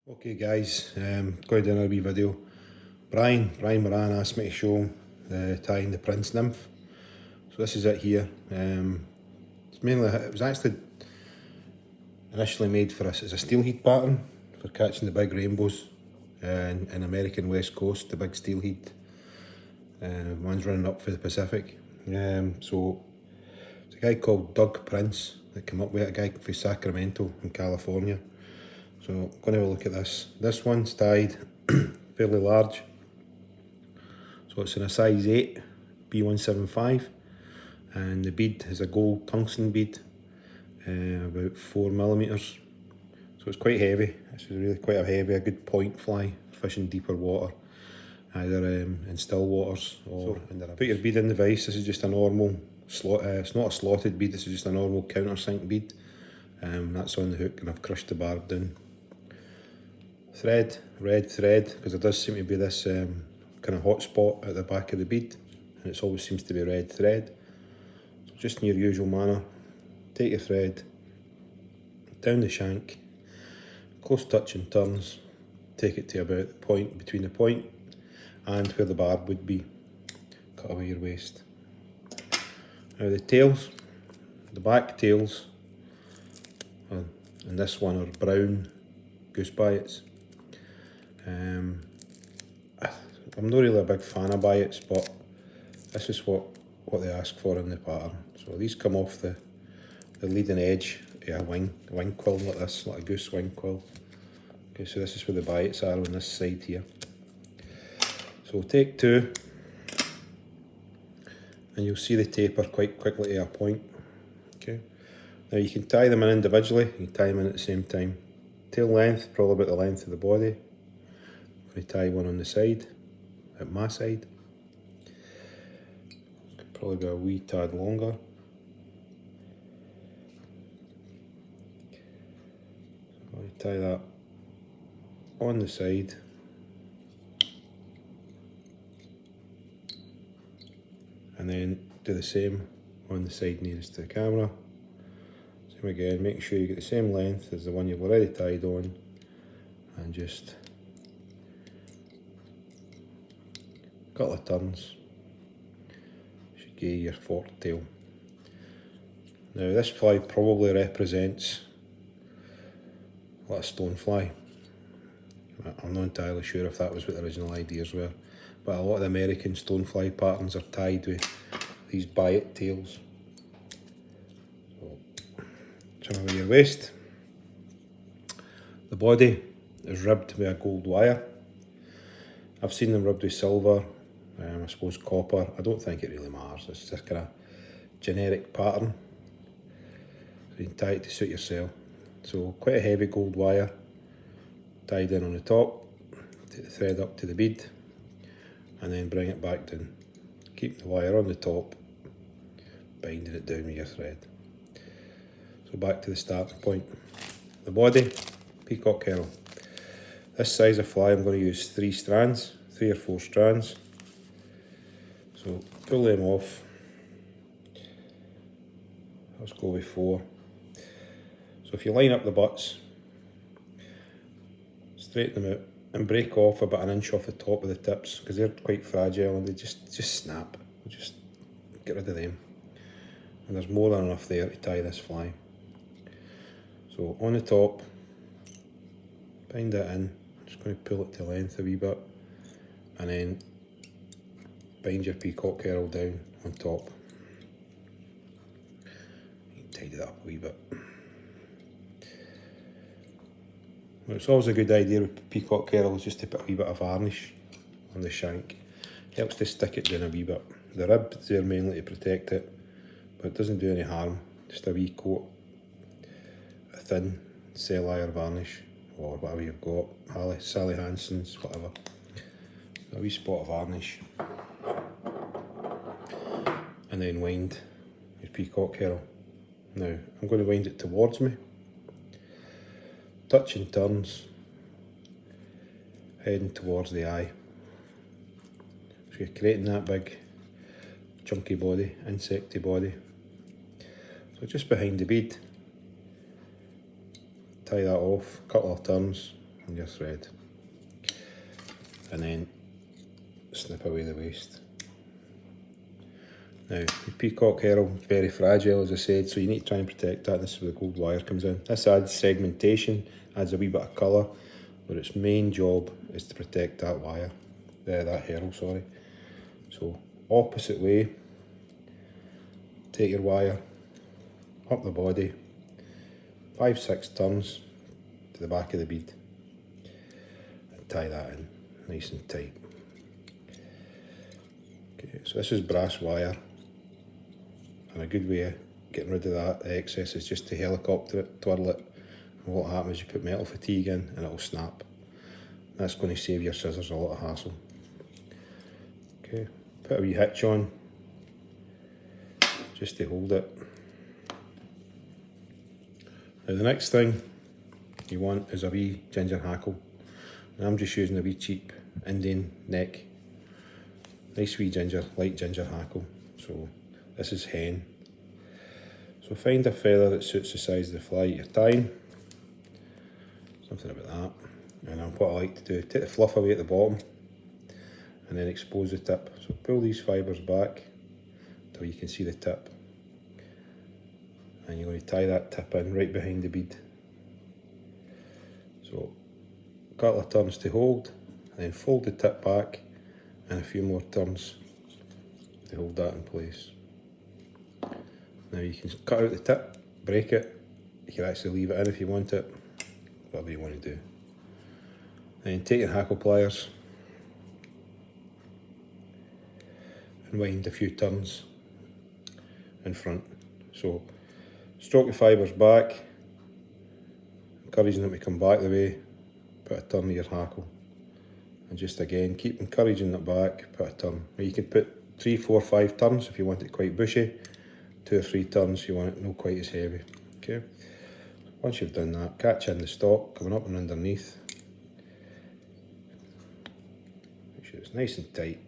Okay guys, going to do another wee video. Brian Moran asked me to show him tying the Prince nymph. So this is it here. It was actually initially made for us as a steelhead pattern for catching the big rainbows in American West Coast, the big steelhead ones running up for the Pacific. So it's a guy called Doug Prince that came up with it, a guy from Sacramento in California. So I'm going to have a look at this. This one's tied fairly large. So it's in a size 8, B175. And the bead is a gold tungsten bead, about 4mm. So it's quite heavy. This is really quite a good point fly, fishing deeper water, either in still waters or in the put your bead in the vise. This is just a normal slot. It's not a slotted bead, this is just a normal countersink bead. That's on the hook, and I've crushed the barb down. Thread, red thread, because there does seem to be this kind of hot spot at the back of the bead, and it always seems to be red thread. So just in your usual manner, take your thread down the shank, close touching turns, take it to about the point, between the point and where the barb would be, cut away your waist. Now the tails, the back tails, and this one are brown goose biots. I'm not really a big fan of biots, but this is what they ask for in the pattern. So these come off the leading edge of a wing quill like this, like a goose wing quill. Okay, so this is where the biots are on this side here. So take 2, and you'll see the taper quite quickly to a point. Okay, now you can tie them in individually, you can tie them in at the same time. Tail length, probably about the length of the body. I'm going to tie one on the side, at my side. Could probably be a wee tad longer. So I tie that on the side. And then do the same on the side nearest to the camera. Same again, make sure you get the same length as the one you've already tied on, and just a couple of turns should give you your forked tail. Now this fly probably represents like a stone fly. I'm not entirely sure if that was what the original ideas were, but a lot of the American stonefly patterns are tied with these biot tails. So, trim away your waist. The body is ribbed with a gold wire. I've seen them ribbed with silver, I suppose copper. I don't think it really matters. It's just kind of generic pattern. So you can tie it to suit yourself. So quite a heavy gold wire tied in on the top. Take the thread up to the bead, and then bring it back down. Keep the wire on the top, binding it down with your thread. So back to the starting point. The body, peacock herring. This size of fly I'm going to use 3 or 4 strands. So pull them off. Let's go with 4. So if you line up the butts, straighten them out, and break off about 1 inch off the top of the tips, because they're quite fragile and they just snap. Just get rid of them. And there's more than enough there to tie this fly. So on the top, bind that in. Just going to pull it to length a wee bit, and then bind your peacock herring down on top. You can tidy that up a wee bit. Well, it's always a good idea with peacock herring just to put a wee bit of varnish on the shank. Helps to stick it down a wee bit. The rib is there mainly to protect it, but it doesn't do any harm. Just a wee coat, a thin Cellular varnish, or whatever you've got, Sally Hansen's, whatever. A wee spot of varnish, and then wind your peacock herring. Now I'm going to wind it towards me, touching turns, heading towards the eye. So you're creating that big chunky body, insecty body. So just behind the bead, tie that off, couple of turns, on your thread, and then snip away the waste. Now, the peacock herald is very fragile, as I said, so you need to try and protect that. This is where the gold wire comes in. This adds segmentation, adds a wee bit of colour, but its main job is to protect that wire, that herald, sorry. So, opposite way, take your wire up the body, 5-6 turns to the back of the bead, and tie that in nice and tight. Okay, so this is brass wire, and a good way of getting rid of that excess is just to helicopter it, twirl it, and what happens is you put metal fatigue in and it'll snap. That's going to save your scissors a lot of hassle. Okay, put a wee hitch on just to hold it. Now the next thing you want is a wee ginger hackle. Now I'm just using a wee cheap Indian neck. Nice wee ginger, light ginger hackle. So this is hen. So find a feather that suits the size of the fly you're tying. Something about that. And then what I like to do, take the fluff away at the bottom and then expose the tip. So pull these fibres back until you can see the tip. And you're going to tie that tip in right behind the bead. So a couple of turns to hold, and then fold the tip back and a few more turns to hold that in place. Now you can cut out the tip, break it, you can actually leave it in if you want it, whatever you want to do. Then take your hackle pliers and wind a few turns in front. So stroke the fibres back, encouraging them to come back the way, put a turn of your hackle. And just again, keep encouraging it back, put a turn. Now you can put 3, 4, 5 turns if you want it quite bushy, 2 or 3 turns if you want it not quite as heavy. Okay. Once you've done that, catch in the stalk coming up and underneath. Make sure it's nice and tight.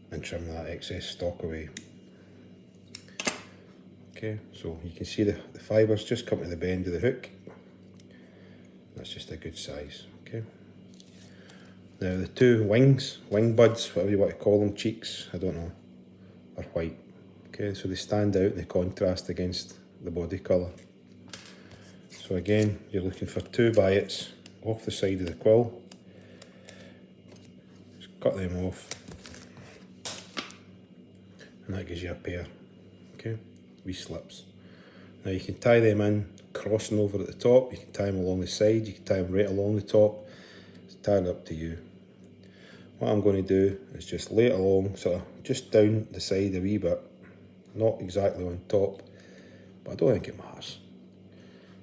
And trim that excess stalk away. Okay, so you can see the fibres just come to the bend of the hook. That's just a good size, okay. Now the two wings, wing buds, whatever you want to call them, cheeks, I don't know, are white. Okay, so they stand out and they contrast against the body colour. So again, you're looking for 2 biots off the side of the quill. Just cut them off. And that gives you a pair, okay, wee slips. Now you can tie them in, crossing over at the top, you can tie them along the side, you can tie them right along the top. It's entirely up to you. What I'm going to do is just lay it along, sort of just down the side a wee bit, not exactly on top, but I don't think it matters.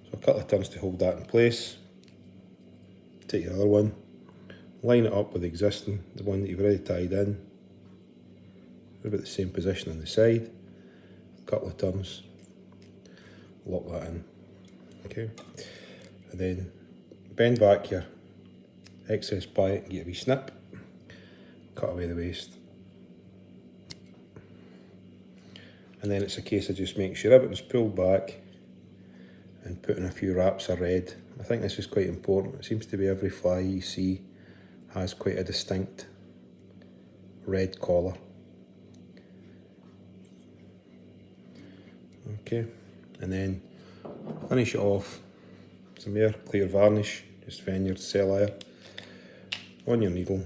So a couple of turns to hold that in place. Take your other one, line it up with the existing, the one that you've already tied in. About the same position on the side. A couple of turns, lock that in. Okay, and then bend back your excess biot, get a wee snip, cut away the waste. And then it's a case of just making sure everything's pulled back and putting a few wraps of red. I think this is quite important. It seems to be every fly you see has quite a distinct red collar. Okay, and then finish it off some more clear varnish, just Vineyard Cellular, on your needle.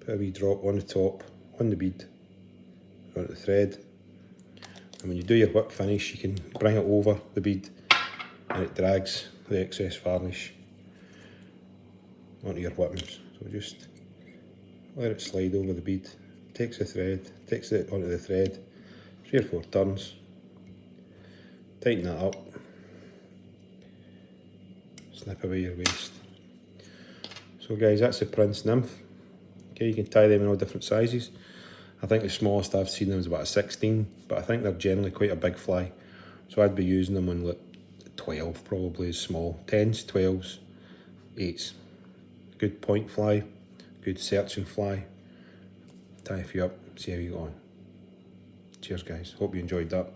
Put a wee drop on the top, on the bead, onto the thread. And when you do your whip finish, you can bring it over the bead and it drags the excess varnish onto your whippings. So just let it slide over the bead, takes it onto the thread, 3 or 4 turns, tighten that up, snip away your waste. So guys, that's the Prince Nymph. Okay, you can tie them in all different sizes. I think the smallest I've seen them is about a 16, but I think they're generally quite a big fly. So I'd be using them on like 12 probably is small, 10s, 12s, 8s. Good point fly, good searching fly. Tie a few up, see how you go on. Cheers guys, hope you enjoyed that.